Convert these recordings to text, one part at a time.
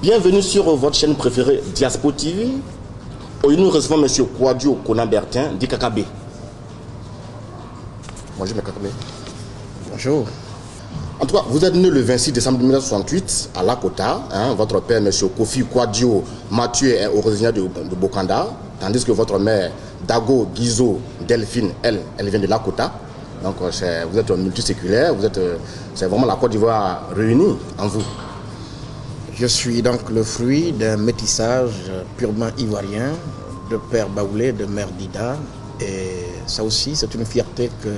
Bienvenue sur votre chaîne préférée Diaspo TV. Aujourd'hui, nous recevons M. Kouadio Konan-Bertin d'Ikakabe. Bonjour, M. Kakabé. Bonjour. En tout cas, vous êtes né le 26 décembre 1968 à Lakota. Votre père, M. Kofi Kouadio Mathieu, est originaire de Bokanda, tandis que votre mère, Dago Gizo Delphine, elle vient de Lakota. Donc, vous êtes multiséculaire, c'est vraiment la Côte d'Ivoire réunie en vous. Je suis donc le fruit d'un métissage purement ivoirien, de père Baoulé, de mère Dida. Et ça aussi, c'est une fierté que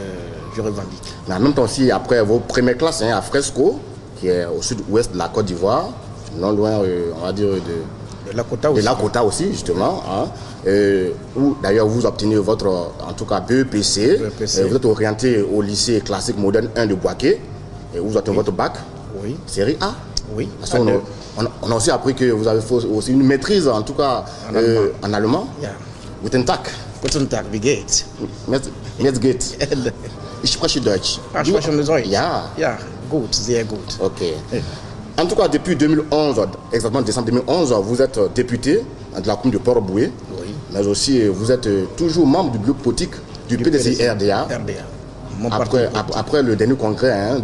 je revendique. Mais en même temps aussi, après vos premières classes à Fresco, qui est au sud-ouest de la Côte d'Ivoire, non loin, on va dire, de Lakota aussi. De Lakota aussi, justement. Où d'ailleurs vous obtenez votre, en tout cas, BEPC. Vous êtes orienté au lycée classique moderne 1 de Boaké. Et vous obtenez votre bac. Oui. Série A. Oui. On a aussi appris que vous avez fait aussi une maîtrise, en tout cas, en allemand. Yeah. Guten Tag. Guten Tag, wie geht's? Jetzt geht's. Ich spreche Deutsch. Ich spreche Deutsch. Ja. Ja, gut, sehr gut. Ok. En tout cas, depuis 2011, exactement décembre 2011, vous êtes député de la commune de Port-Boué. Oui. Mais aussi, vous êtes toujours membre du bureau politique du PDCI RDA. Après le dernier congrès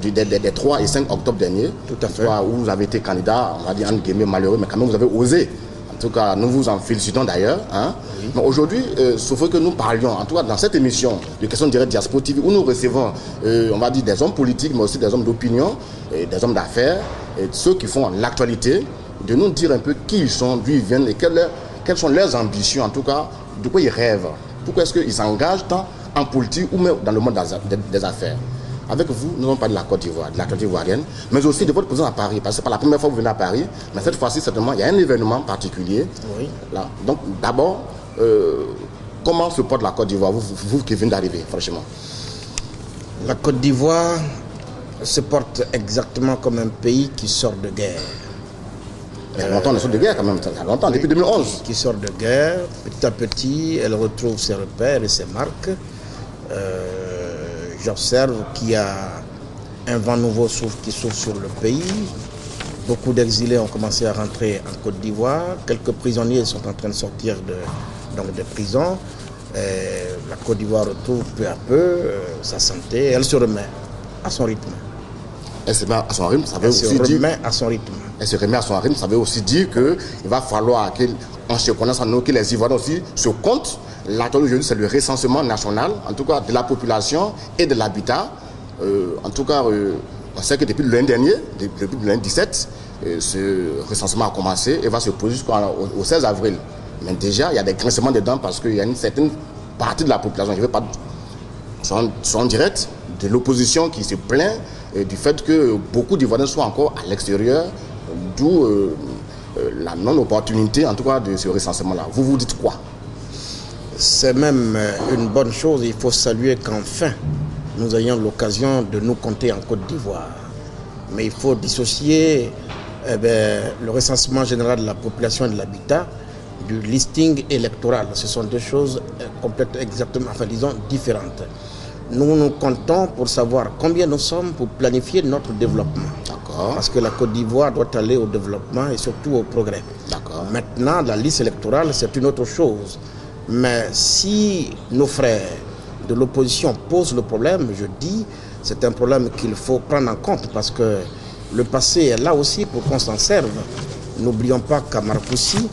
des 3 et 5 octobre dernier, tout à fait. Où vous avez été candidat, on va dire entre guillemets malheureux, mais quand même vous avez osé. En tout cas, nous vous en félicitons d'ailleurs. Oui. Mais aujourd'hui, sauf que nous parlions, en tout cas dans cette émission de questions directes Diaspo TV, où nous recevons, on va dire, des hommes politiques, mais aussi des hommes d'opinion, des hommes d'affaires, et ceux qui font l'actualité, de nous dire un peu qui ils sont, d'où ils viennent et quelles sont leurs ambitions, en tout cas, de quoi ils rêvent. Pourquoi est-ce qu'ils s'engagent tant en politique ou même dans le monde des affaires. Avec vous, nous allons parler de la Côte d'Ivoire, de la Côte ivoirienne, mais aussi de votre présence à Paris, parce que c'est pas la première fois que vous venez à Paris, mais cette fois-ci, certainement, il y a un événement particulier. Oui. Là. Donc, d'abord, comment se porte la Côte d'Ivoire, vous qui venez d'arriver, franchement? La Côte d'Ivoire se porte exactement comme un pays qui sort de guerre. Il y a longtemps, on sort de guerre quand même, il y a longtemps, depuis 2011. Qui sort de guerre, petit à petit, elle retrouve ses repères et ses marques. J'observe qu'il y a un vent nouveau qui souffle sur le pays. Beaucoup d'exilés ont commencé à rentrer en Côte d'Ivoire. Quelques prisonniers sont en train de sortir des prisons. La Côte d'Ivoire retrouve peu à peu sa santé. Elle se remet à son rythme. Elle se remet à son rythme, ça veut aussi dire... Elle se remet à son rythme. Elle se remet à son rythme, ça veut aussi dire qu'il va falloir qu'on se connaisse en nous, que les Ivoiriens aussi se comptent. L'actualité aujourd'hui, c'est le recensement national, en tout cas de la population et de l'habitat. En tout cas, on sait que depuis le lundi dernier, depuis le lundi 17, ce recensement a commencé et va se poser jusqu'au 16 avril. Mais déjà, il y a des grincements dedans parce qu'il y a une certaine partie de la population, je ne vais pas son direct, de l'opposition qui se plaint du fait que beaucoup d'Ivoiriens soient encore à l'extérieur, d'où la non-opportunité, en tout cas, de ce recensement-là. Vous vous dites quoi? C'est même une bonne chose. Il faut saluer qu'enfin, nous ayons l'occasion de nous compter en Côte d'Ivoire. Mais il faut dissocier le recensement général de la population et de l'habitat du listing électoral. Ce sont deux choses complètement, exactement, enfin disons, différentes. Nous nous comptons pour savoir combien nous sommes pour planifier notre développement. Parce que la Côte d'Ivoire doit aller au développement et surtout au progrès. Maintenant, la liste électorale, c'est une autre chose. Mais si nos frères de l'opposition posent le problème, je dis, c'est un problème qu'il faut prendre en compte parce que le passé est là aussi pour qu'on s'en serve. N'oublions pas qu'à Marcoussis,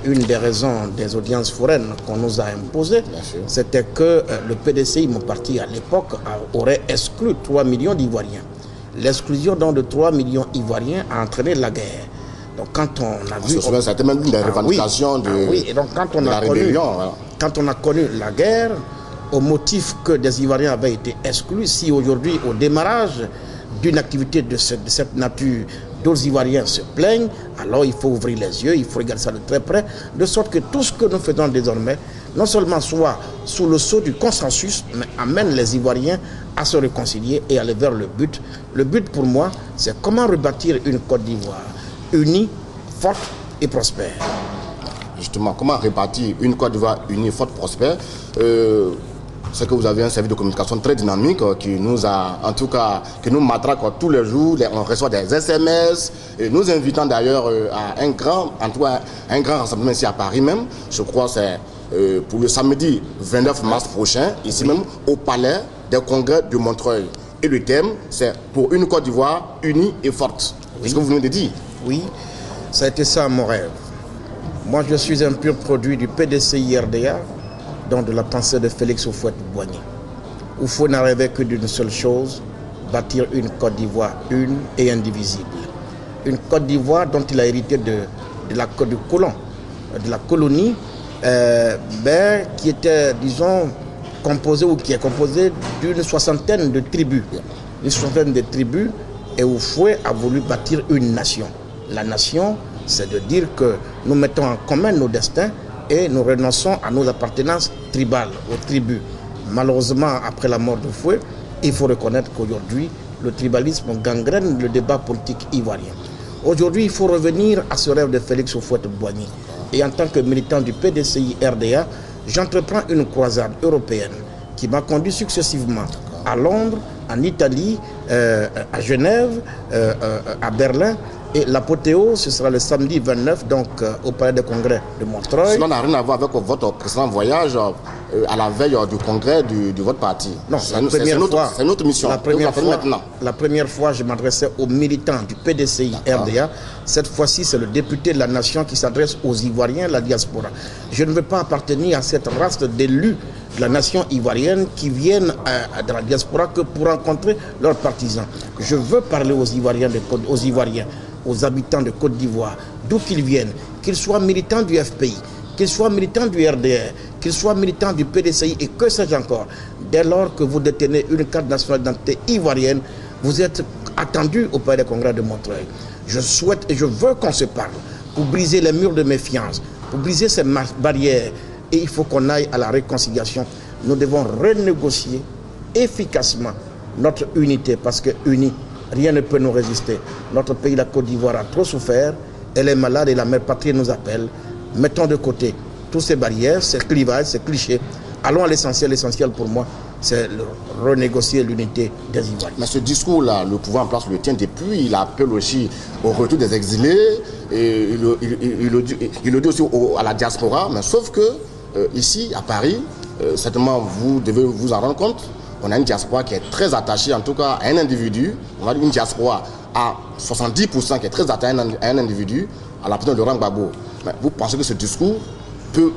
une des raisons des audiences foraines qu'on nous a imposées, c'était que le PDCI, mon parti à l'époque, aurait exclu 3 millions d'Ivoiriens. L'exclusion de 3 millions d'Ivoiriens a entraîné la guerre. Donc quand on a vu... C'était même une des revendications et donc quand on a rébellion. Quand on a connu la guerre, au motif que des Ivoiriens avaient été exclus, si aujourd'hui, au démarrage d'une activité de cette nature, d'autres Ivoiriens se plaignent, alors il faut ouvrir les yeux, il faut regarder ça de très près, de sorte que tout ce que nous faisons désormais, non seulement soit sous le sceau du consensus, mais amène les Ivoiriens à se réconcilier et aller vers le but. Le but pour moi, c'est comment rebâtir une Côte d'Ivoire unie, forte et prospère. Justement, comment rebâtir une Côte d'Ivoire unie, forte, prospère? c'est que vous avez un service de communication très dynamique qui nous a, en tout cas, qui nous matraque tous les jours. On reçoit des SMS, et nous invitant d'ailleurs à un grand rassemblement ici à Paris même. Je crois que c'est pour le samedi 29 mars prochain, ici même au Palais des Congrès de Montreuil. Et le thème, c'est pour une Côte d'Ivoire unie et forte. C'est ce que vous venez de dire. Oui, ça a été ça mon rêve. Moi, je suis un pur produit du PDCI RDA, donc de la pensée de Félix Houphouët-Boigny. Houphouët n'a rêvé que d'une seule chose, bâtir une Côte d'Ivoire une et indivisible. Une Côte d'Ivoire dont il a hérité du colon, de la colonie, qui était, disons, qui est composée d'une soixantaine de tribus. Une soixantaine de tribus, et Houphouët a voulu bâtir une nation. La nation, c'est de dire que nous mettons en commun nos destins et nous renonçons à nos appartenances tribales, aux tribus. Malheureusement, après la mort de Houphouët, il faut reconnaître qu'aujourd'hui, le tribalisme gangrène le débat politique ivoirien. Aujourd'hui, il faut revenir à ce rêve de Félix Houphouët-Boigny. Et en tant que militant du PDCI RDA, j'entreprends une croisade européenne qui m'a conduit successivement à Londres, en Italie, à Genève, à Berlin. Et l'apothéose, ce sera le samedi 29, donc au Palais des Congrès de Montreuil. Cela n'a rien à voir avec votre précédent voyage à la veille du congrès de votre parti. Non, c'est notre mission. La première fois, je m'adressais aux militants du PDCI RDA. Cette fois-ci, c'est le député de la nation qui s'adresse aux Ivoiriens, la diaspora. Je ne veux pas appartenir à cette race d'élus de la nation ivoirienne qui viennent de la diaspora que pour rencontrer leurs partisans. Je veux parler aux Ivoiriens, aux habitants de Côte d'Ivoire, d'où qu'ils viennent, qu'ils soient militants du FPI, qu'ils soient militants du RDR, qu'ils soient militants du PDCI et que sais-je encore. Dès lors que vous détenez une carte nationale d'identité ivoirienne, vous êtes attendus au Palais des Congrès de Montreuil. Je souhaite et je veux qu'on se parle pour briser les murs de méfiance, pour briser ces barrières. Et il faut qu'on aille à la réconciliation. Nous devons renégocier efficacement notre unité parce que unis, rien ne peut nous résister. Notre pays, la Côte d'Ivoire, a trop souffert. Elle est malade et la mère patrie nous appelle. Mettons de côté toutes ces barrières, ces clivages, ces clichés. Allons à l'essentiel. L'essentiel pour moi, c'est renégocier l'unité des Ivoiriens. Mais ce discours-là, le pouvoir en place le tient depuis. Il appelle aussi au retour des exilés. Et il le dit aussi à la diaspora. Mais sauf que ici, à Paris, certainement vous devez vous en rendre compte, on a une diaspora qui est très attachée, en tout cas, à un individu. On va dire une diaspora à 70% qui est très attachée à un individu, à la personne de Laurent Gbagbo. Mais vous pensez que ce discours peut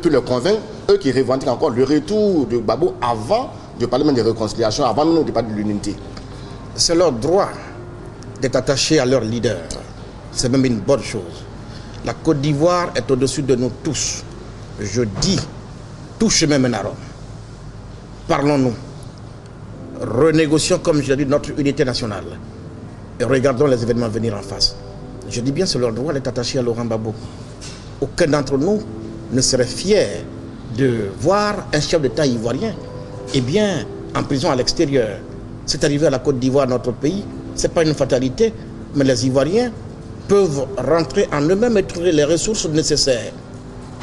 le convaincre, eux qui revendiquent encore le retour de Gbagbo avant de parler même de réconciliation, avant même de parler de l'unité? C'est leur droit d'être attaché à leur leader. C'est même une bonne chose. La Côte d'Ivoire est au-dessus de nous tous. Je dis, tout chemin mène à Rome. Parlons-nous. Renégocions, comme je l'ai dit, notre unité nationale. Et regardons les événements venir en face. Je dis bien, c'est leur droit d'être attaché à Laurent Gbagbo. Aucun d'entre nous ne serait fier de voir un chef d'État ivoirien en prison à l'extérieur. C'est arrivé à la Côte d'Ivoire, notre pays. Ce n'est pas une fatalité, mais les Ivoiriens peuvent rentrer en eux-mêmes et trouver les ressources nécessaires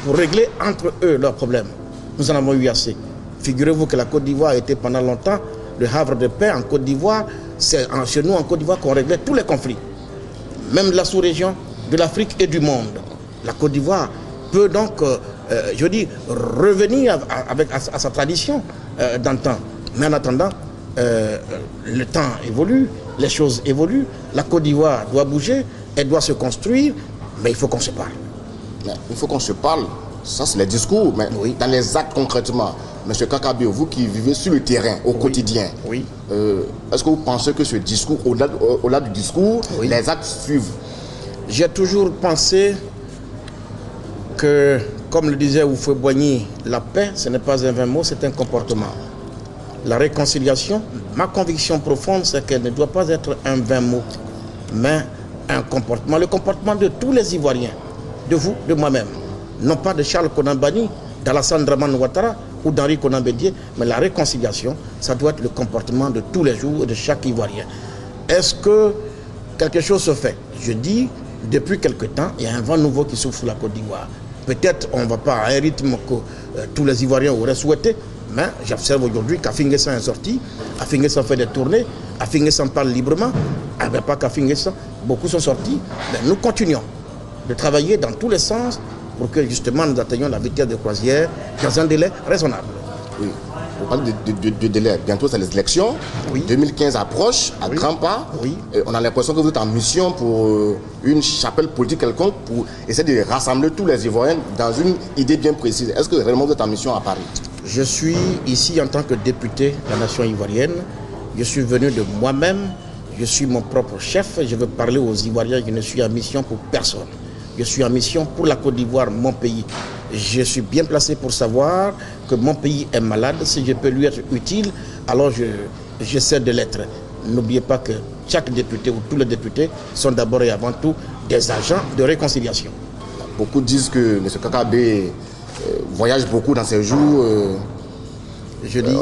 pour régler entre eux leurs problèmes. Nous en avons eu assez. Figurez-vous que la Côte d'Ivoire a été pendant longtemps le havre de paix en Côte d'Ivoire. C'est chez nous en Côte d'Ivoire qu'on réglait tous les conflits, même de la sous-région, de l'Afrique et du monde. La Côte d'Ivoire peut donc, revenir à sa tradition d'antan. Mais en attendant, le temps évolue, les choses évoluent. La Côte d'Ivoire doit bouger, elle doit se construire, mais il faut qu'on se parle. Il faut qu'on se parle. Ça, c'est les discours, mais oui, dans les actes concrètement. Monsieur Kakabio, vous qui vivez sur le terrain au quotidien, est-ce que vous pensez que ce discours, au-delà du discours, les actes suivent? J'ai toujours pensé que, comme le disait Houphouët-Boigny, la paix, ce n'est pas un vain mot, c'est un comportement. La réconciliation, ma conviction profonde, c'est qu'elle ne doit pas être un vain mot, mais un comportement. Le comportement de tous les Ivoiriens, de vous, de moi-même. Non pas de Charles Konan Banny, d'Alassane Dramane Ouattara ou d'Henri Konan Bédié, mais la réconciliation, ça doit être le comportement de tous les jours de chaque Ivoirien. Est-ce que quelque chose se fait? Je dis, depuis quelque temps, il y a un vent nouveau qui souffle sur la Côte d'Ivoire. Peut-être on ne va pas à un rythme que tous les Ivoiriens auraient souhaité, Mais j'observe aujourd'hui qu'Afinguessan est sorti, Afinguessan fait des tournées, Afinguessan parle librement, pas qu'Afinguessan, beaucoup sont sortis. Mais nous continuons de travailler dans tous les sens pour que justement nous atteignions la vitesse de croisière dans un délai raisonnable. Oui. Vous parlez de délai. Bientôt, c'est les élections. Oui. 2015 approche à grands pas. Oui. Et on a l'impression que vous êtes en mission pour une chapelle politique quelconque pour essayer de rassembler tous les Ivoiriens dans une idée bien précise. Est-ce que réellement vous êtes en mission à Paris? Je suis ici en tant que député de la nation ivoirienne. Je suis venu de moi-même. Je suis mon propre chef. Je veux parler aux Ivoiriens. Je ne suis en mission pour personne. Je suis en mission pour la Côte d'Ivoire, mon pays. Je suis bien placé pour savoir que mon pays est malade. Si je peux lui être utile, alors j'essaie de l'être. N'oubliez pas que chaque député ou tous les députés sont d'abord et avant tout des agents de réconciliation. Beaucoup disent que M. Kakabe voyage beaucoup dans ces jours. Je dis,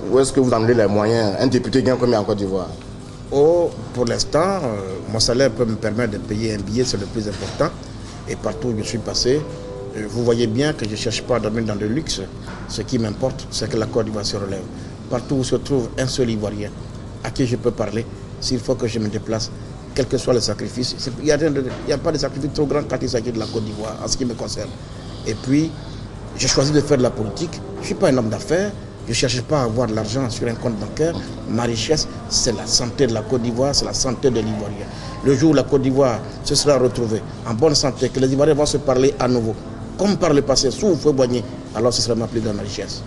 où est-ce que vous emmenez les moyens? Un député gagne combien en Côte d'Ivoire? Oh, pour l'instant, mon salaire peut me permettre de payer un billet, c'est le plus important. Et partout où je suis passé, vous voyez bien que je ne cherche pas à dormir dans le luxe. Ce qui m'importe, c'est que la Côte d'Ivoire se relève. Partout où se trouve un seul Ivoirien à qui je peux parler, s'il faut que je me déplace, quel que soit le sacrifice. Il n'y a pas de sacrifice trop grand quand il s'agit de la Côte d'Ivoire, en ce qui me concerne. Et puis, j'ai choisi de faire de la politique. Je ne suis pas un homme d'affaires. Je ne cherche pas à avoir de l'argent sur un compte bancaire. Ma richesse, c'est la santé de la Côte d'Ivoire, c'est la santé de l'Ivoirien. Le jour où la Côte d'Ivoire se sera retrouvée en bonne santé, que les Ivoiriens vont se parler à nouveau, comme par le passé, sous Fouet-Boigny, alors ce sera ma plus grande richesse.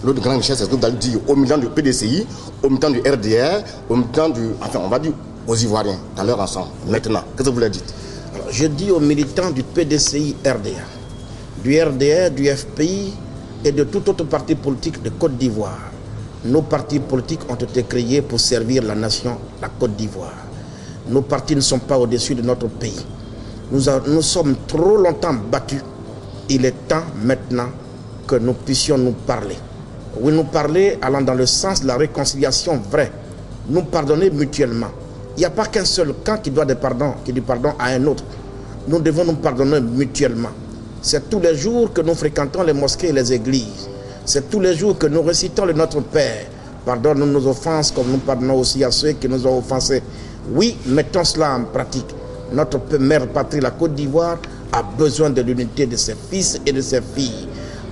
L'autre grande richesse, c'est ce que vous allez dire au militant du PDCI, au militant du RDR, au militant du... Enfin, on va dire aux Ivoiriens, dans leur ensemble. Maintenant, qu'est-ce que vous leur dites? Alors, je dis aux militants du PDCI RDR, du RDR, du FPI et de tout autre parti politique de Côte d'Ivoire. Nos partis politiques ont été créés pour servir la nation, la Côte d'Ivoire. Nos partis ne sont pas au-dessus de notre pays. Nous sommes trop longtemps battus. Il est temps maintenant que nous puissions nous parler. Oui, nous parler allant dans le sens de la réconciliation vraie. Nous pardonner mutuellement. Il n'y a pas qu'un seul camp qui doit du pardon à un autre. Nous devons nous pardonner mutuellement. C'est tous les jours que nous fréquentons les mosquées et les églises. C'est tous les jours que nous récitons le Notre Père. Pardonne-nous nos offenses comme nous pardonnons aussi à ceux qui nous ont offensés. Oui, mettons cela en pratique. Notre mère patrie, la Côte d'Ivoire, a besoin de l'unité de ses fils et de ses filles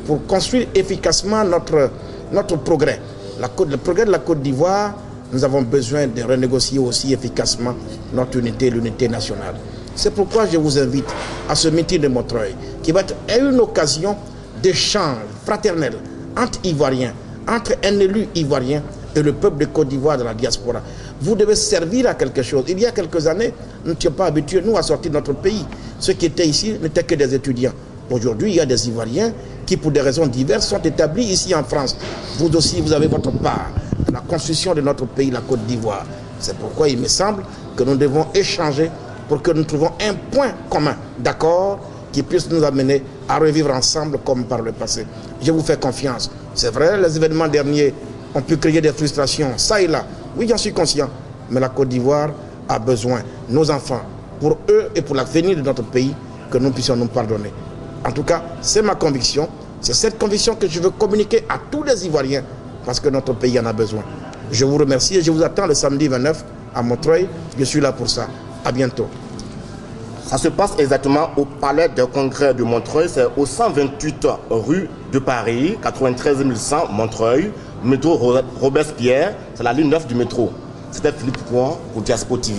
pour construire efficacement notre progrès. Le progrès de la Côte d'Ivoire, nous avons besoin de renégocier aussi efficacement notre unité, l'unité nationale. C'est pourquoi je vous invite à ce meeting de Montreuil, qui va être une occasion d'échange fraternel entre Ivoiriens, entre un élu ivoirien et le peuple de Côte d'Ivoire de la diaspora. Vous devez servir à quelque chose. Il y a quelques années, nous n'étions pas habitués, nous, à sortir de notre pays. Ceux qui étaient ici n'étaient que des étudiants. Aujourd'hui, il y a des Ivoiriens qui, pour des raisons diverses, sont établis ici en France. Vous aussi, vous avez votre part dans la construction de notre pays, la Côte d'Ivoire. C'est pourquoi il me semble que nous devons échanger pour que nous trouvions un point commun d'accord qui puisse nous amener à revivre ensemble comme par le passé. Je vous fais confiance. C'est vrai, les événements derniers ont pu créer des frustrations, ça et là. Oui, j'en suis conscient. Mais la Côte d'Ivoire a besoin, nos enfants, pour eux et pour l'avenir de notre pays, que nous puissions nous pardonner. En tout cas, c'est ma conviction. C'est cette conviction que je veux communiquer à tous les Ivoiriens, parce que notre pays en a besoin. Je vous remercie et je vous attends le samedi 29 à Montreuil. Je suis là pour ça. À bientôt. Ça se passe exactement au Palais de Congrès de Montreuil. C'est au 128 rue de Paris, 93 100 Montreuil, métro Robespierre. C'est la ligne 9 du métro. C'était Philippe Pouin pour Diaspo TV.